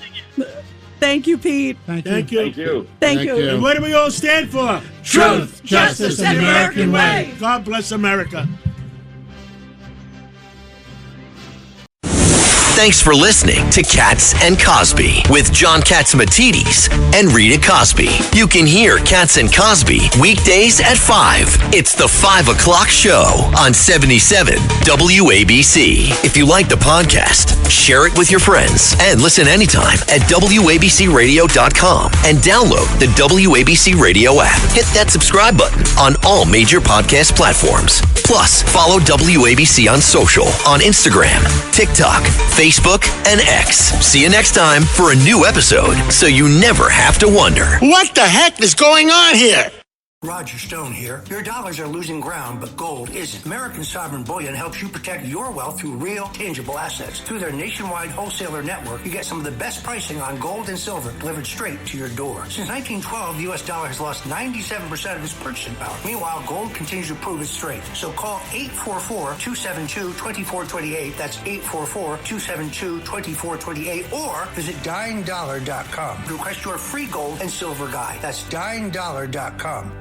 Thank you, Pete. Thank you. Thank you. Thank you. Thank you. And what do we all stand for? Truth, justice, and the American way. God bless America. Thanks for listening to Cats and Cosby with John Catsimatidis and Rita Cosby. You can hear Cats and Cosby weekdays at 5. It's the 5 o'clock show on 77 WABC. If you like the podcast, share it with your friends and listen anytime at WABCRadio.com and download the WABC Radio app. Hit that subscribe button on all major podcast platforms. Plus, follow WABC on social on Instagram, TikTok, Facebook, and X. See you next time for a new episode so you never have to wonder. What the heck is going on here? Roger Stone here. Your dollars are losing ground, but gold isn't. American Sovereign Bullion helps you protect your wealth through real, tangible assets. Through their nationwide wholesaler network, you get some of the best pricing on gold and silver delivered straight to your door. Since 1912, the U.S. dollar has lost 97% of its purchasing power. Meanwhile, gold continues to prove its strength. So call 844-272-2428. That's 844-272-2428. Or visit dyingdollar.com to request your free gold and silver guide. That's dyingdollar.com.